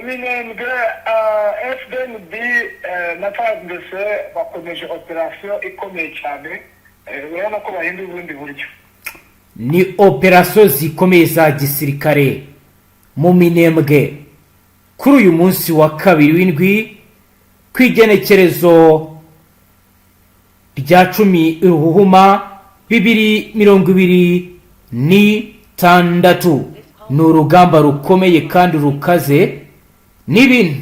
Minembwe Fdnb na Fardc bakomeje operation ikomeye cyane urabona ko bahinda ubundi buryo. Ni operation zikomeye za gisirikare mu Minembwe kuri uyu munsi wa kabiri w'indwi kwigenekerezo rya 10 Ruhuma 2026. Ni urugamba rukomeye kandi rukaze, n'ibintu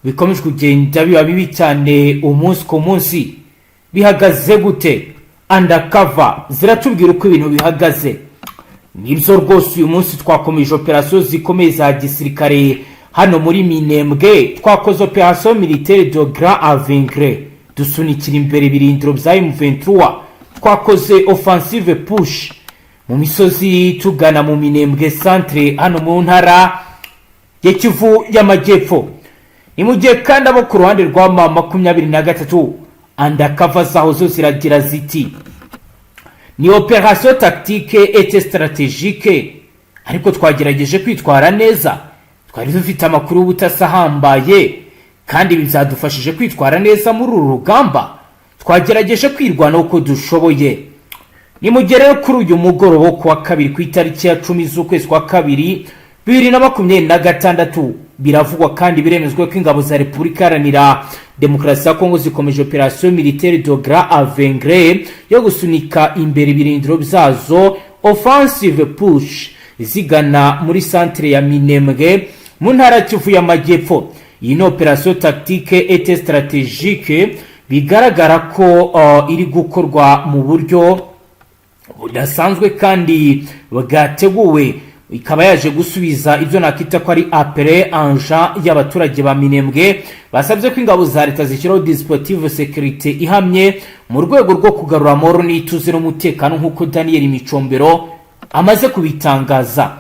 bikomeje kugenda biba bibi cyane umunsi ku munsi. Bihagaze gute? Undercover ziratubwira uko ibintu bihagaze. Nibyo rwose uyu munsi twakomeje operation zikomeye za gisirikare hano muri Minembwe. Twakoze operation militaire de grand avengre dusunikira imbere birindiro bya M23. Twakoze offensive push mu misozi tugana mu Minembwe centre hano mu ntara ya Kivu y'Amajyepfo. Ni mu gihe kandi abo ku ruhande rwa 23 undercover zaho zo ziragira ziti ni opération tactique et stratégique, ariko twagerageje kwitwara neza. Twari dufite amakuru y'ubutasahambaye kandi bizadufashije kwitwara neza muri uru rugamba. Twagerageje kwirwana uko dushoboye. Ni mu gihe rero kuri uyu mugoroba kuwa kabiri ku itariki ya 10 z'ukwezi kwa kabiri 2026 biravugwa kandi biremezwa ko ingabo za Repubulika Iharanira Demokarasi ya Kongo zikomeje operation militaire de grand avengre yo gusunika imbere birindiro byazo offensive push zigana muri centre ya Minembwe mu ntara Kivu y'Amajyepfo. Iyi ni operation tactique et stratégique bigaragara ko iri gukorwa mu buryo budasanzwe kandi bwateguwe, ikaba yaje gusubiza ibyo nakita ko ari appel anja y'abaturage ba Minembwe basabye ko ingabo za leta zishyiraho dispositif sécurité ihamye mu rwego rwo kugarura amahoro n'ituze n'umutekano nk'uko Daniel Micombero amaze kubitangaza.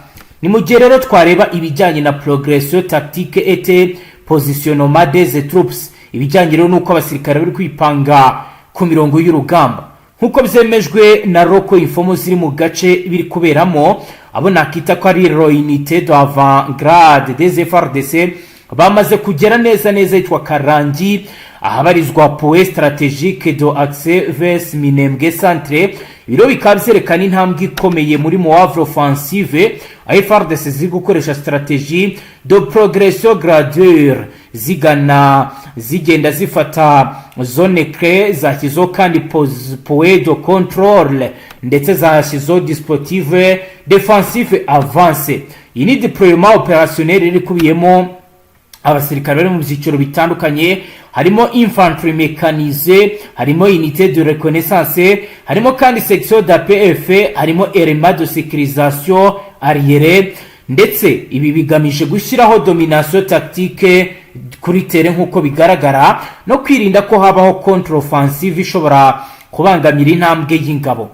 Ni mu gihe rero twareba ibijyanye na progression tactique et positionnement des troupes, ibijyanye rero nuko abasirikare bari kwipanga ku mirongo y'urugamba nkuko byemejwe na Roko Informo ziri mu gace biri kuberamo. Abo nakita ko ari unité d'avant-garde des Fardc bamaze kugera neza yitwa Karangi ahabarizwa point stratégique de accès vers Minembwe centre. Biro bikaba byerekana intambwe ikomeye muri moave offensive aho Fardc ziri gukoresha stratégie de progression graduelle zigenda zifata zone clé zashyizeho kandi point de contrôle ndetse zashyizeho dispositif défensif avancé. Iyi ni déploiement opérationnel iri kubiyemo abasirikare bari mu byiciro bitandukanye, harimo infantry mécanisée, harimo unité de reconnaissance, harimo kandi section d'APF, harimo élément de sécurisation arrière, ndetse ibi bigamije gushyiraho domination tactique kuri terrain nk'uko bigaragara no kwirinda ko habaho contre offensive ishobora kubangamira intambwe y'ingabo.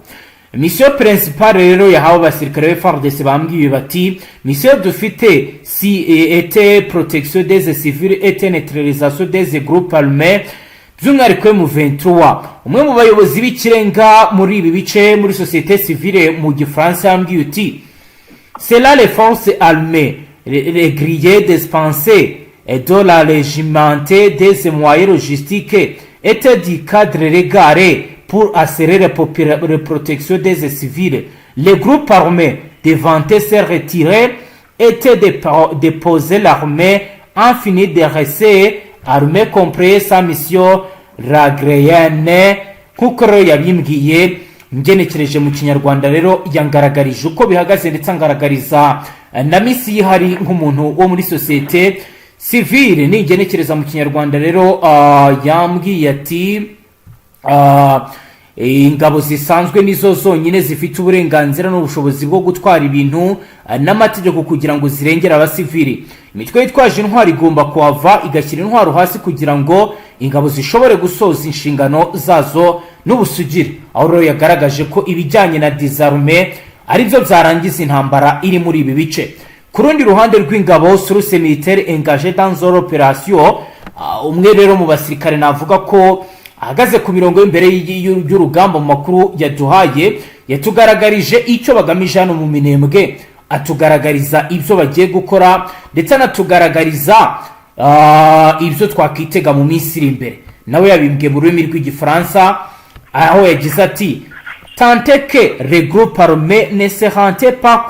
Mission principale rero yahawe abasirikare ba Fardc bambwiye bati mission dufite si était protection des civils et neutralisation des groupes armés by'umwihariko mu 23. Umwe mu bayobozi b'ikirenga muri ibi bice muri société civile mu Gifaransa yambwiye uti c'est là les forces armées les grillés dispensés et de la régimentée des moyens logistiques étaient du cadre régalé pour assurer la protection des civils. Les groupes armés devant se retirer étaient déposés l'armée en fini de rester armée compris sa mission ragréenne kuko yabimbwiye ngenekereje mu Kinyarwanda rero yangaragarije uko bihagaze ndetse angaragariza na misi hari nk'umuntu wo muri société civile. Ni ngenekereza mu Kinyarwanda rero yambwiye ati ingabo zisanzwe nizo zonyine zifite uburenganzira n'ubushobozi bwo gutwara ibintu n'amategeko kugira ngo zirengere abasivili. Imitwe yitwaje intwaro igomba kuhava igashyira intwaro hasi kugira ngo ingabo zishobore gusoza inshingano zazo n'ubusugire. Aho rero yagaragaje ko ibijyanye na désarmé ari byo byarangiza intambara iri muri ibi bice. Ku rundi ruhande rw'ingabo source militaire engagée dans l'opération, umwe rero mu basirikare navuga ko ahagaze ku mirongo y'imbere y'urugamba mu makuru yaduhaye yatugaragarije icyo bagamije hano mu Minembwe, atugaragariza ibyo bagiye gukora ndetse anatugaragariza ibyo twakwitega mu minsi iri imbere. Nawe yabimbwiye mu rurimi rw'igifaransa aho yagize ati tant que le groupe armé ne se rend pas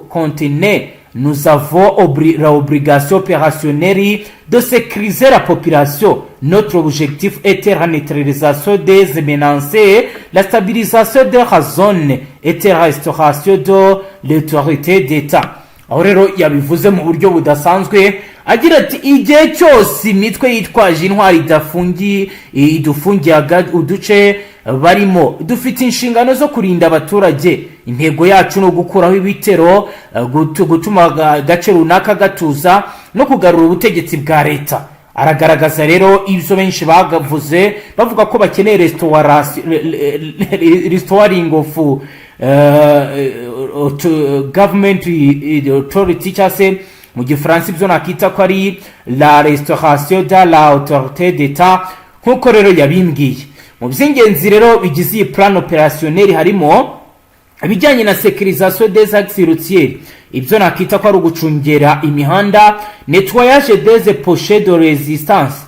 contenus, nous avons l'obligation opérationnelle de sécuriser la population. Notre objectif était la neutralisation des menacés, la stabilisation de la zone et la restauration de l'autorité d'État. Aho rero yabivuze mu buryo budasanzwe agira ati igihe cyose imitwe yitwaje intwari idufungiye uduce barimo, dufite inshingano zo kurinda abaturage. Intego yacu no gukuraho ibitero, gutuma gace runaka gatuza no kugarura ubutegetsi bwa leta. Aragaragaza rero ibyo benshi bagavuze bavuga ko bakeneye restoring of government authority, cyase mu gifaransa ibyo nakita ko ari la restauration de l'autorité d'État, nkuko rero yabimbwiye. Mu by'ingenzi rero bigize iyi plan opérationnel harimo ibijyanye na sécurisation des axes routiers, ibyo nakita ko ari ugucungera imihanda, nettoyage des pochets de résistance,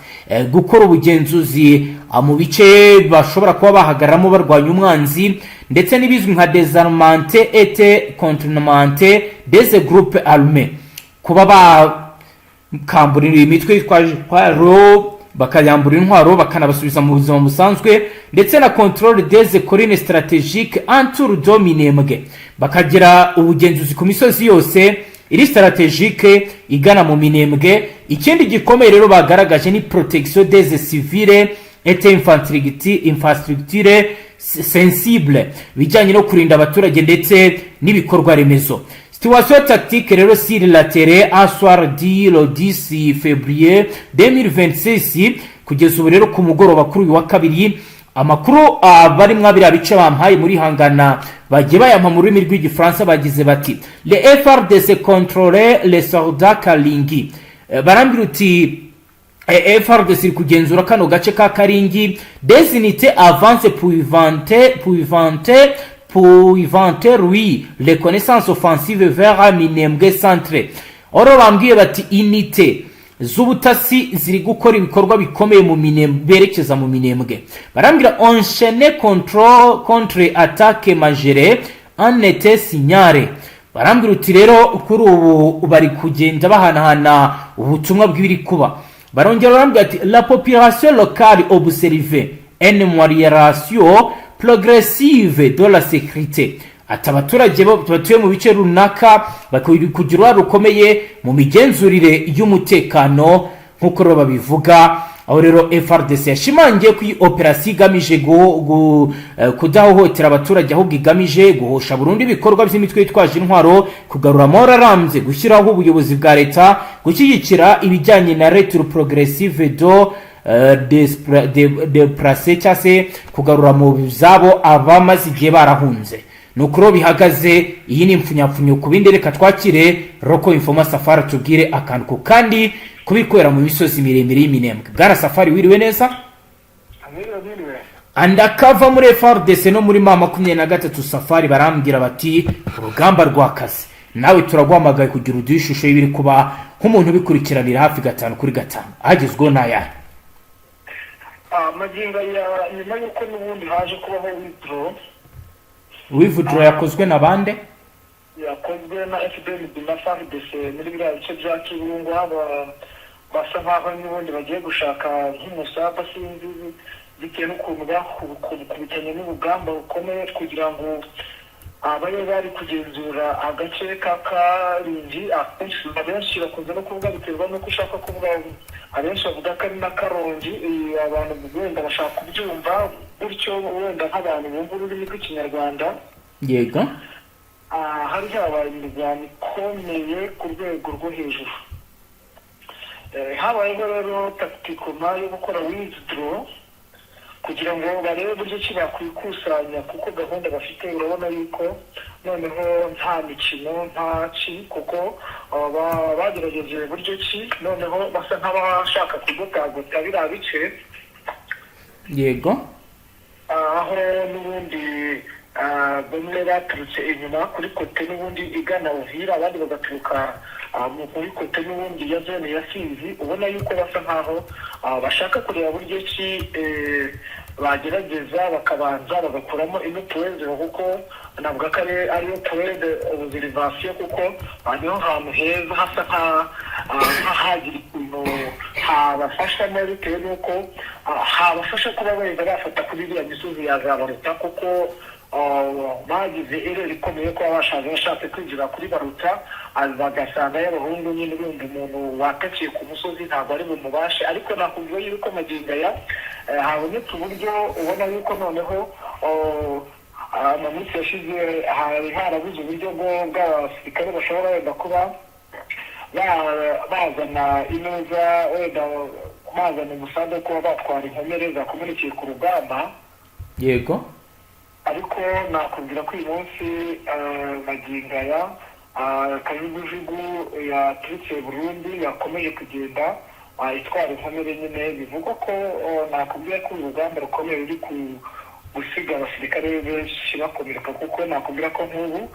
gukora ubugenzuzi mu bice bashobora kuba bahagararamo barwanya umwanzi, ndetse n'ibizwi nka désarmement et contentement des groupes armés, kuba bakamburira imitwe yitwaje intwaro bakayambura intwaro bakanabasubiza mu buzima busanzwe, ndetse na contrôle des collines stratégiques autour de Minembwe, bakagira ubugenzuzi ku misozi yose iri stratégique igana mu Minembwe. Ikindi gikomeye rero bagaragaje ni protection des civils et infrastructures sensibles, bijyanye no kurinda abaturage ndetse n'ibikorwa remezo. Situation tactique rero sur le terrain à soir du le 10 février 2026, kugeza ubu rero ku mugoroba kuri uyu wa kabiri. Amakuru bari mwabira bice bampaye muri hangana bagiye bayampa mu rurimi rw'igifaransa, bagize bati le Fardc contrôler les soldats Kalingi. Barambira uti Fardc kugenzura kano gace ka Kalingi, des unités avance pour inventer oui les connaissances offensives vers Minembwe centre. Oro bambwiye bati unité z'ubutasi ziri gukora ibikorwa bikomeye mu Minembwe, berekeza mu Minembwe. Barambira enchaîner contre attaque majeure en été signalé. Barambira uti rero kuri ubu bari kugenda bahanahana ubutumwa bw'ibiri kuba. Barongera barambira ati la population locale observe une amélioration progressive de la sécurité. Ati abaturage batuye mu bice runaka kugira rukomeye mu migenzurire y'umutekano nkuko rero babivuga. Aho rero Frdc yashimangiye ku operasiyo igamije kudahohotera abaturage, ahubwo igamije guhosha Burundi ibikorwa by'imitwe yitwaje intwaro, kugarura amahoro arambye, gushyiraho ubuyobozi bwa leta, gushyigikira ibijyanye na retour progressive de place, cyase kugarura mu zabo abamaze igihe barahunze. Nukuro bihagaze. Iyi ni impfunyapfunyo ku bindi, reka twakire Roko Informa Safari tubwire akantu kandi kubikorera mu misozi miremire y'Iminembwe. Bwana Safari, wiriwe neza? Andakava muri Fardc no muri mama 23 Safari barambwira bati urugamba rwakaze. Nawe turaguhamagaye kugira udishusho y'ibiri kuba nk'umuntu ubikurikiranira hafi 5/5. Agezweho n'aya magingo ya nyuma yuko n'ubundi haje kubaho withdraw yakozwe na bande? Yakozwe na Fdnb na Fardc muri biriya bice bya Kibungo, basa nkaho n'ubundi bagiye gushaka nk'umusaba, sinzi bitewe n'ukuntu bakubitanye n'urugamba rukomeye kugira ngo abaye bari kugenzura agace ka Karingi. Abenshi bakunze no kuvuga biterwa n'uko ushaka kuvuga, abenshi bavuga ko ari na Karongi. Abantu wenda bashaka kubyumva bityo, wenda nk'abantu bumva ururimi rw'ikinyarwanda. Yego. Hari habaye imirwano ikomeye ku rwego rwo hejuru. Habayeho rero tacticoma yo gukora withdraw kugira ngo barebe uburyo ki bakwikusanya, kuko gahunda bafite urabona yuko noneho nta mikino nta ki, kuko bagerageje uburyo ki noneho basa nk'abashaka kugotagota biriya bice. Yego. Aho n'ubundi bamwe baturutse inyuma kuri kote n'ubundi igana Uvira, abandi bagaturuka muri kote n'ubundi ya zone ya Fizi. Ubona yuko basa nkaho bashaka kureba buryo ki bagerageza bakabanza bagakuramo ino tuweze, kuko navuga ko ariyo tuweze observation, kuko niho hantu heza hasa nk'ahagira ikintu habafashamo, bitewe n'uko habafasha kuba wenda bafata kuri iriya misozi ya za Baruta, kuko bagize ereri ikomeye ko bashatse kwinjira kuri Baruta bagasanga y'abahungu nyine ubundi umuntu watakiye ku musozi ntabwo ari bumubashe. Ariko nakubwiye yuko magingo aya habonetse uburyo ubona yuko noneho mu minsi yashize hari harabuze uburyo bw'abasirikare bashobora wenda kuba bazana ineza, wenda bazana umusanzu wo kuba batwara inkomere zakomerekeye ku rugamba. Yego, ariko nakubwira ko uyu munsi magingo aya kajugujugu yaturutse Burundi yakomeje kugenda itwara inkomere nyine. Bivugwa ko nakubwira ko urugamba rukomeye ruri gusiga abasirikare benshi bakomereka, kuko nakubwira ko nk'ubu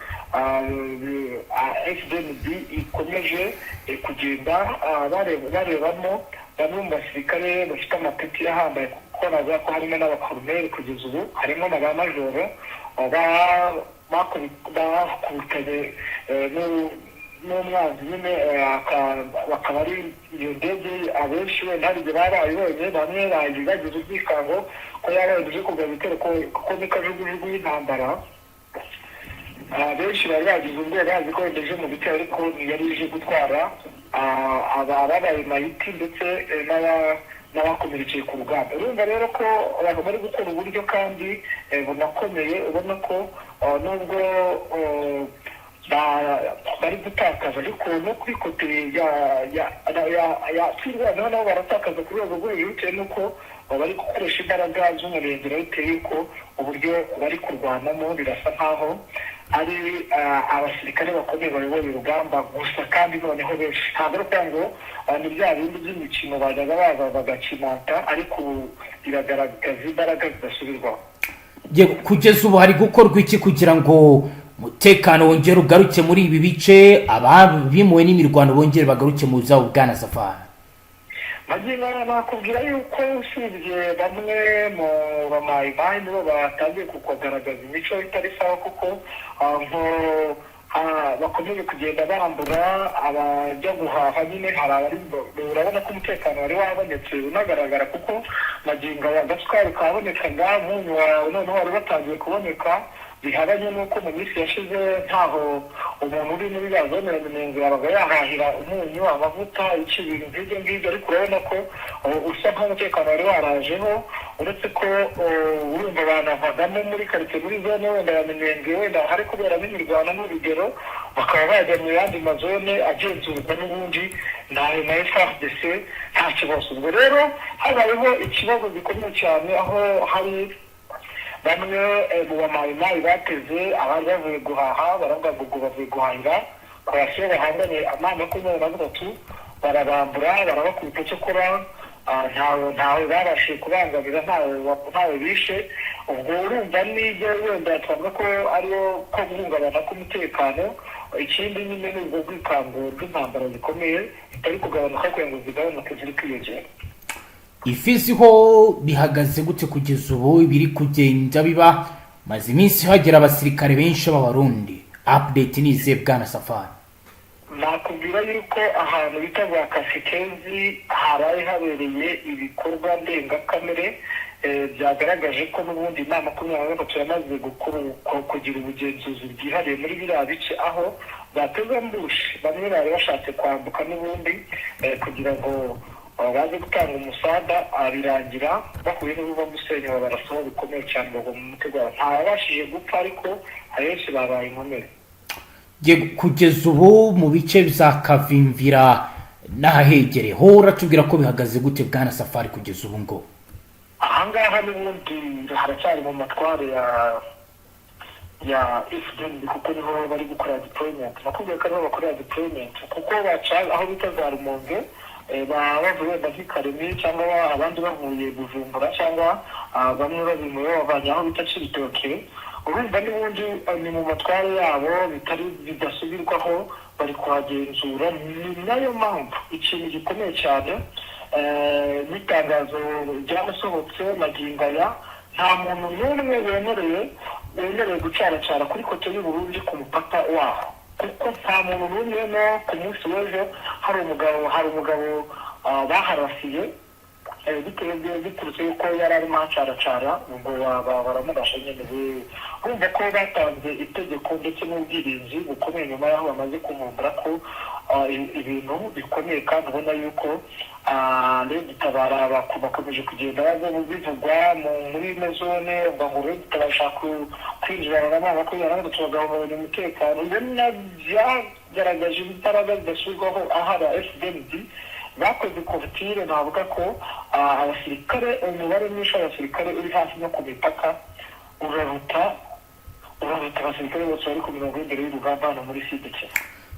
Fdnb ikomeje kugenda barebamo bamwe mu basirikare bafite amapeti ahambaye, kuko navuga ko harimo n'abakoloneli kugeza ubu, harimo na ba majoro bakubitanye n'umwanzi nyine, bakaba ari iyo ndege abenshi wenda hari igihe barayibonye, bamwe bagize ubwikango ko yabayeje kugaba ibitero, kuko ni kajugujugu y'intambara. Benshi bari bagize ubwoba bazi ko yendeje mu bitero, ariko yari ije gutwara ababaye mayiti ndetse n'abakomerekeye ku rugamba. Urumva rero ko abantu bari gukora uburyo kandi bunakomeye, ubona ko nubwo bari gutakaza, ariko no kuri kote ya Twirwanaho nabo baratakaza ku rwego rwo hejuru, bitewe n'uko bari gukoresha imbaraga z'umurengera, bitewe y'uko uburyo bari kurwanamo birasa nkaho ari abasirikare bakomeye bayoboye urugamba gusa, kandi noneho benshi. Ntabwo ari ukuvuga ngo ni bya bindi by'imikino bajyaga baza bagakinata, ariko biragaragaza imbaraga zidasubirwaho. Kugeza ubu hari gukorwa iki kugira ngo umutekano wongere ugaruke muri ibi bice, ababimuwe n'imirwano bongere bagaruke mu zabo bwana Safari? Magingo nakubwira yuko usibye bamwe mu bamayimayi nibo batangiye kugaragaza imico itari sawa, kuko bakomeje kugenda bambura abajya guhaha nyine. Hari abari urabona ko umutekano wari wabonetse unagaragara, kuko magingo agasukari kabonekaga, umunyu noneho wari watangiye kuboneka, bihabanye n'uko mu minsi yashize ntaho umuntu uri muri ya zone ya Minembwe yabaga yahahira umunyu, amavuta, ibintu nk'ibyo ngibyo. Ariko urabona ko usa nk'umutekano wari warajeho, uretse ko urumva banavagamo muri karitsiye muri zone wenda ya Minembwe, wenda hari kuberamo imirwano n'urugero, bakaba bajya mu yandi mazone agenzurwa n'ubundi na Fardc nta kibazo. Ubwo rero habayeho ikibazo gikomeye cyane, aho hari bamwe mu bamayimayi bateze abari bavuye guhaha, baravuga ngo bavuye guhahira ku basiyo bahanganye amana 23, barabambura barabakubita cyokora ntawe babashije kubangamira, ntawe bishe. Ubwo urumva n'ibyo wenda twavuga ko ariyo ko guhungabana k'umutekano. Ikindi nyine ni ubwo bwikanguro bw'intambara zikomeye bitari kugabanuka, kugira ngo zigabanuke ziri kwiyongera. Ifizi ho bihagaze gute kugeza ubu? Biri kugenda biba maze iminsi hagera abasirikare benshi b'Abarundi. Update nize bwana Safari? Nakubwira yuko ahantu bita bwa Kasikezi haraye habereye ibikorwa ndengakamere byagaragaje ko n'ubundi inama 23 yamaze kugira ubugenzuzi bwihariye muri biriya bice, aho bateze ambushi bamwe bari bashatse kwambuka n'ubundi kugira ngo baje gutanga umusada, birangira bahuye n'uruva gusenya, barasaba bikomeye cyane bagwa mu mutego. Ntabashije gupfa, ariko abenshi babaye inkomere. Kugeza ubu mu bice bya Kavimvira n'ahahegereye ho uratubwira ko bihagaze gute bwana Safari kugeza ubu ngo? Ahangaha n'ubundi haracyari mu matware ya Fdnb, kuko niho bari gukora deployment. Nakubwiye ko ariho bakorera deployment, kuko baca aho bita za Rumonge, bavuye Bazikaremi cyangwa abandi bavuye Bujumbura, cyangwa bamwe babimuye bavanye aho bita Cibitoke. urumva n'ubundi ni mu matware yabo bitari bidasubirwaho bari kuhagenzura. Ni nayo mpamvu ikintu gikomeye cyane n'itangazo ryamusohotse magingo aya nta muntu n'umwe wemerewe gucaracara kuri kote y'Uburundi ku mupaka waho, kuko nta muntu n'umwe no ku munsi w'ejo hari umugabo baharasiye biturutse yuko yari arimo acaracara ngo baramurasha nyine. Urumva ko batanze itegeko ndetse n'ubwirinzi bukomeye nyuma y'aho bamaze kumumbura ko ibintu bikomeye, kandi ubona yuko rero gitabara bakomeje kugenda bivugwa muri ino zone ngo rero gitabashaka kwinjira n'abana ko yaranga tubagabanya umutekano. Ibyo byagaragaje imbaraga zidasubirwaho ahari Fdnb bakoze kovutire. Navuga ko abasirikare, umubare mwinshi w'abasirikare uri hafi no ku mipaka uraruta abasirikare bose bari ku mirongo y'imbere y'urugamba hano muri Fdnb.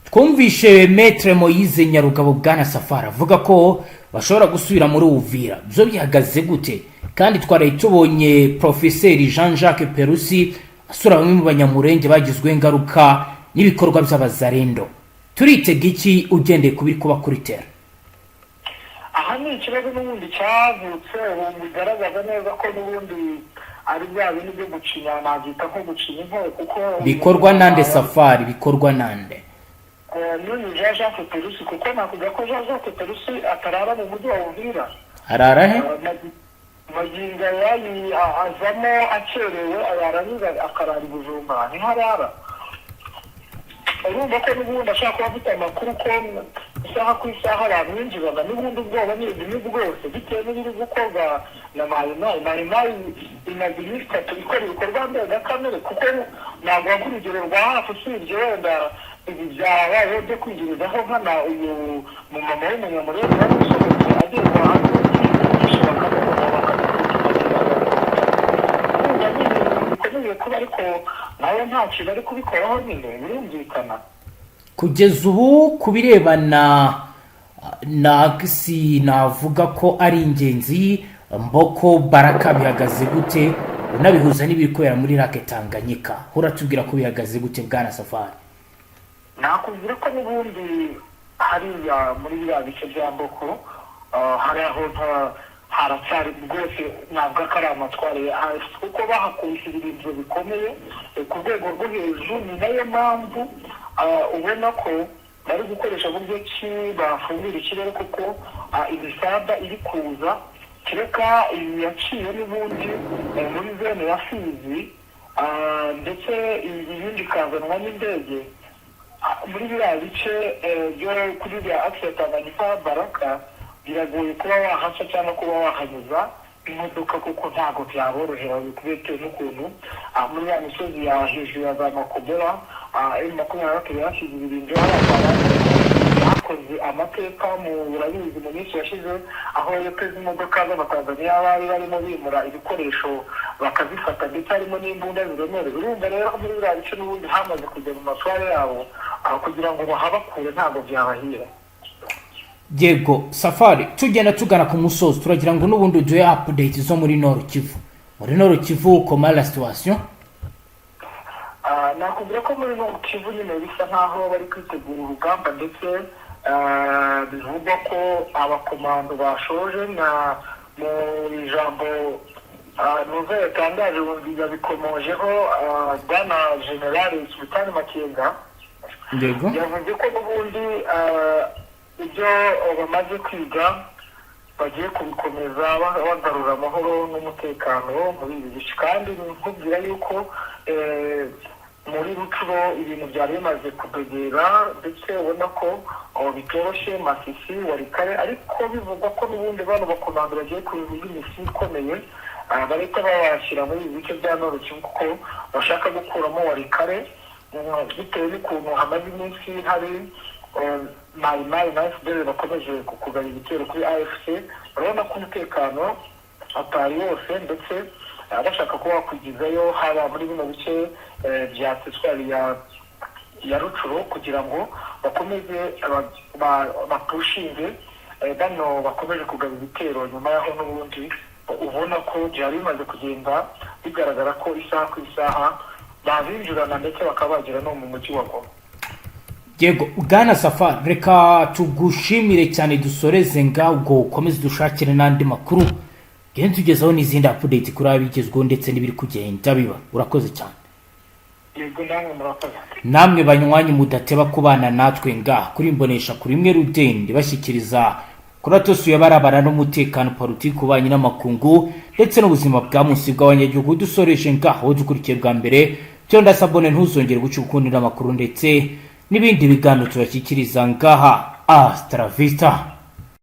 Twumvishe Maître Moise Nyarugabo Bwana Safari avuga ko bashobora gusubira muri Uvira. Byo bihagaze gute? Kandi twaraye tubonye Professeur Jean-Jacques Perusi asura bamwe mu banyamurenge bagizwe ingaruka n'ibikorwa by'abazarendo. Turitega iki ugendeye kubiri kuba kuri terre? Aha ni ikibazo n'ubundi cyavutse bigaragaza neza ko n'ubundi ari bya bintu byo gucinya, nabyita nko gucinya intore, kuko bikorwa nande Safari, bikorwa nande n'uyu Jean-Jacques Perusi, kuko nakugira ko Jean-Jacques Perusi atarara mu mujyi wa Uvira. Arara he? Magingo yari azamo akerewe, ayarangiza akarara i Bujumbura, niho arara. Urumva ko n'ubundi ashaka kuba afite amakuru ko isaha ku isaha bamwinjiraga, n'ubundi ubwoba ni bwose bitewe n'ibiri gukorwa na Marembo imaze iminsi itatu ikora ibikorwa ndengakamere, kuko ntabwo waguha urugero rwa hafi usibye wenda ibi byabayeho byo kwinjirizaho nkana uyu mumama w'umunyamurenge wari usohotse agezwa hanze yigisha bikomeye kuba, ariko nawe nta kintu ari kubikoraho nyine birumvikana. Kugeza ubu kubirebana na gisi navuga ko ari ingenzi mboko baraka bihagaze gute, unabihuza n'ibikobera muri Lake Tanganyika, uratubwira ko bihagaze gute Bwana Safari? Nakubwira ko n'ubundi hariya muri biriya bice bya Mboko hari aho haracyari rwose ntabwo ko ari amatware ya AVIS, kuko bahakubise ibintu bikomeye ku rwego rwo hejuru. Ni nayo mpamvu ubona ko bari gukoresha uburyo ki bafungira ikirere, kuko imisada iri kuza kereka yaciye n'ubundi muri zone ya Fizi, ndetse ibindi ikazanwa n'indege muri biriya bice byo kuri bya ACTU Tanganyika Baraka. Biragoye kuba wahaca cyangwa kuba wahanyuza imodoka, kuko ntabwo byaborohera bitewe n'ukuntu muri ya misozi ya hejuru ya za Mugoroba M23 yashyize ibirindiro bakoze amateka urabizi mu minsi yashize, aho yateze imodoka z'Abatanzaniya bari barimo bimura ibikoresho bakazifata, ndetse harimo n'imbunda ziremereye. Urumva rero muri biriya bice n'ubundi hamaze kujya mu matware yabo kugira ngo bahabakure ntabwo byabahira. Yego Safari, tugenda tugana ku musozi, turagira ngo n'ubundi duhe update zo muri Nord Kivu. Muri Nord Kivu comment la situation? Nakubwira ko muri Nord Kivu nyine bisa nkaho bari kwitegura urugamba, ndetse bivugwa ko abakomando bashoje na mu ijambo nuza yatangaje bikomojeho Bwana General Sultan Makenga. Yego yavuze ko n'ubundi ibyo bamaze kwiga bagiye kubikomeza bagarura amahoro n'umutekano muri ibi bice. Kandi nkubwira yuko muri Rucuro ibintu byari bimaze kudogera, ndetse ubona ko bitoroshye Masisi Warikare, ariko bivugwa ko n'ubundi bano bakomando bagiye kubivuga imisi ikomeye bareka babashyira muri ibi bice bya Nord Kivu, kuko bashaka gukuramo Warikare bitewe n'ukuntu hamaze iminsi hari Marembo na FDL bakomeje kugaba ibitero kuri AFC. Urabona ko umutekano atari wose, ndetse bashaka kuba wakwigizayo haba muri bino bice bya teritwari ya Rucuro, kugira ngo bakomeze bapushinge bano bakomeje kugaba ibitero. Nyuma yaho n'ubundi ubona ko byari bimaze kugenda bigaragara ko isaha ku isaha bavinjirana ndetse bakabagira no mu mujyi wa Goma. Yego Bwana Safari, reka tugushimire cyane, dusoreze ngaho ukomeze dushakire n'andi makuru genda tugezaho n'izindi update kuri abigezweho ndetse n'ibiri kugenda biba. Urakoze cyane. Yego namwe murakoze. Namwe banywanyi mudateba kubana natwe ngaha kuri Mbonesha kuri imwe Rudende bashyikiriza kuri atosuye barabara n'umutekano, politiki, ubanye n'amakungu ndetse n'ubuzima bwa munsi bw'abanyagihugu. Dusoreje ngaho dukurikiye bwa mbere cyo ndasabone ntuzongere guca ukundira amakuru ndetse n'ibindi biganiro tubashyikiriza ngaha. Hasta la vista.